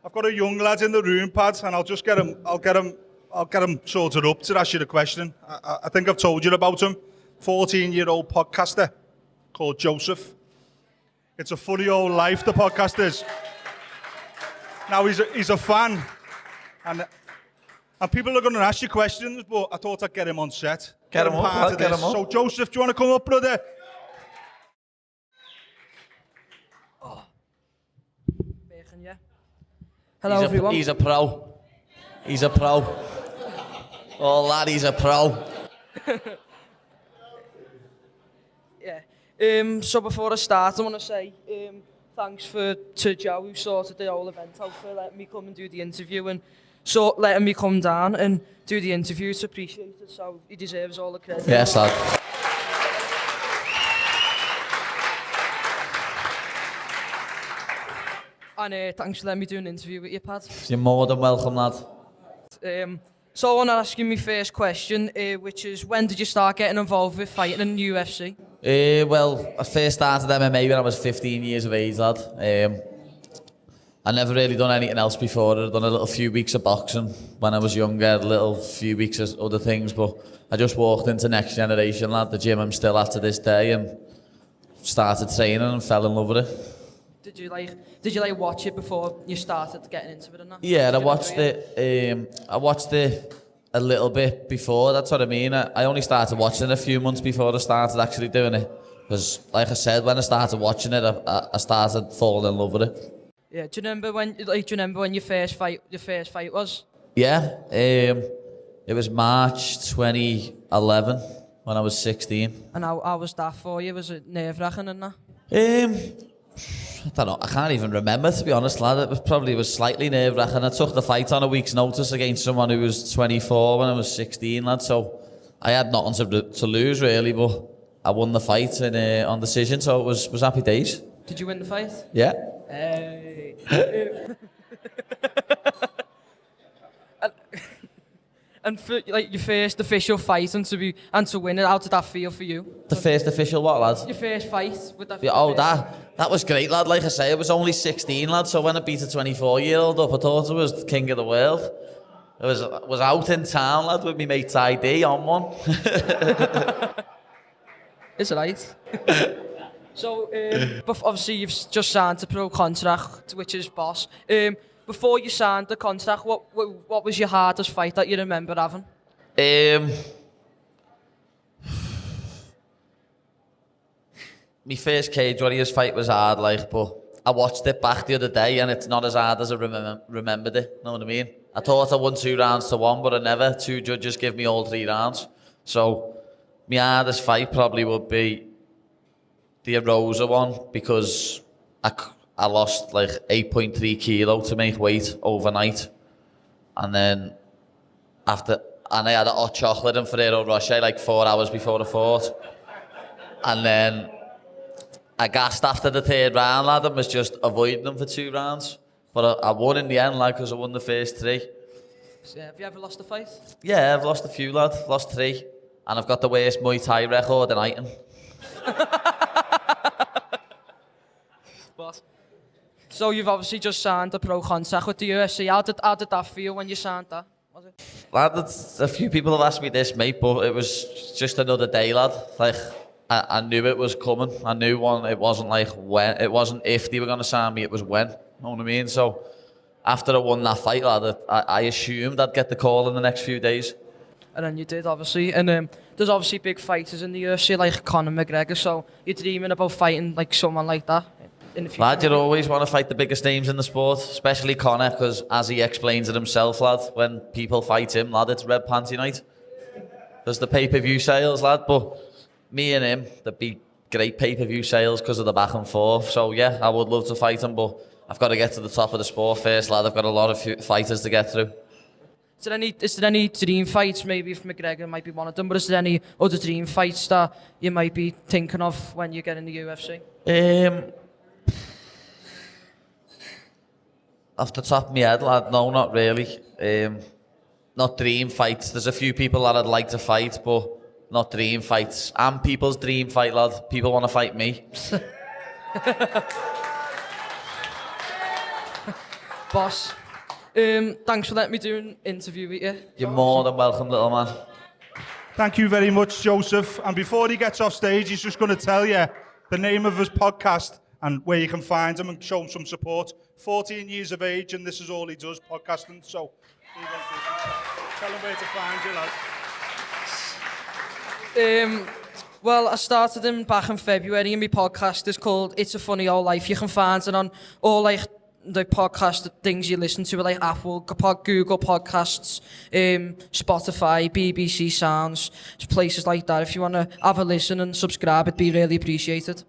I've got a young lad in the room, Pad, and I'll just get him. I'll get him sorted up to ask you the question. I think I've told you about him. 14-year-old podcaster called Joseph. It's a funny old life, the podcast is. Now he's a fan, and people are going to ask you questions, but I thought I'd get him on set. Get him up. So Joseph, do you want to come up, brother? Hello, everyone. He's a pro. He's a pro. Oh, lad, he's a pro. Yeah. So before I start, I want to say thanks to Joe, who sorted the whole event out, for letting me come and do the interview, and letting me come down and do the interview. It's appreciated, so he deserves all the credit. Yes, lad. And thanks for letting me do an interview with you, Pad. You're more than welcome, lad. So I want to ask you my first question, which is, when did you start getting involved with fighting in the UFC? Well, I first started MMA when I was 15 years of age, lad. I never really done anything else before. I'd done a little few weeks of boxing when I was younger, a little few weeks of other things, but I just walked into Next Generation, lad, the gym I'm still at to this day, and started training and fell in love with it. Did you watch it before you started getting into it or not? Yeah, I watched it. I watched it a little bit before. That's what I mean. I only started watching it a few months before I started actually doing it. Because, like I said, when I started watching it, I started falling in love with it. Yeah. Do you remember when your first fight was? Yeah. It was March 2011 when I was 16. And how was that for you? Was it nerve-wracking and that? I don't know, I can't even remember, to be honest, lad. It was slightly nerve-wracking. I took the fight on a week's notice against someone who was 24 when I was 16, lad, so I had nothing to lose, really, but I won the fight on decision, so it was happy days. Did you win the fight? Yeah. Hey. And for your first official fight and to win it, how did that feel for you? The first official what, lad? Your first fight with that. That was great, lad. Like I say, it was only 16, lad. So when I beat a 24-year-old up, I thought I was the king of the world. I was out in town, lad, with my mate ID on one. It's right. So obviously you've just signed a pro contract, which is boss. Before you signed the contract, what was your hardest fight that you remember having? My first Cage Warriors fight was hard, but I watched it back the other day and it's not as hard as I remembered it, know what I mean? I thought I won 2 rounds to 1, but I never. 2 judges give me all 3 rounds. So, my hardest fight probably would be the Rosa one, because I lost 8.3 kilo to make weight overnight. And then I had a hot chocolate and Ferrero Rocher 4 hours before I fought. And then I gassed after the 3rd round, lad, and was just avoiding them for 2 rounds. But I won in the end, because I won the first 3. So, have you ever lost a fight? Yeah, I've lost a few, lad. Lost 3. And I've got the worst Muay Thai record in Iton. Boss. So you've obviously just signed a pro contract with the UFC. How did that feel when you signed that? Was it? Lad, a few people have asked me this, mate, but it was just another day, lad. I knew it was coming. I knew it wasn't when. It wasn't if they were going to sign me, it was when. You know what I mean? So after I won that fight, lad, I assumed I'd get the call in the next few days. And then you did, obviously. And there's obviously big fighters in the UFC like Conor Mcgregor, so you're dreaming about fighting someone like that in the future? Lad, you always want to fight the biggest names in the sport, especially Conor, because as he explains it himself, lad, when people fight him, lad, it's red panty night. There's the pay-per-view sales, lad, but me and him, there'd be great pay-per-view sales because of the back and forth. So yeah, I would love to fight him, but I've got to get to the top of the sport first, lad. I've got a lot of fighters to get through. Is there any dream fights, maybe if McGregor might be one of them, but is there any other dream fights that you might be thinking of when you get in the UFC? Off the top of my head, lad, no, not really. Not dream fights. There's a few people that I'd like to fight, but not dream fights. I'm people's dream fight, lad. People want to fight me. Boss. Thanks for letting me do an interview with you. You're more than welcome, little man. Thank you very much, Joseph. And before he gets off stage, he's just going to tell you the name of his podcast and where you can find him and show him some support. 14 years of age, and this is all he does, podcasting. So, here you go. Tell him where to find you, lad. Well, I started him back in February, and my podcast is called It's a Funny Old Life. You can find it on all like the podcast things you listen to, like Apple, Google Podcasts, Spotify, BBC Sounds, places like that. If you want to have a listen and subscribe, it'd be really appreciated.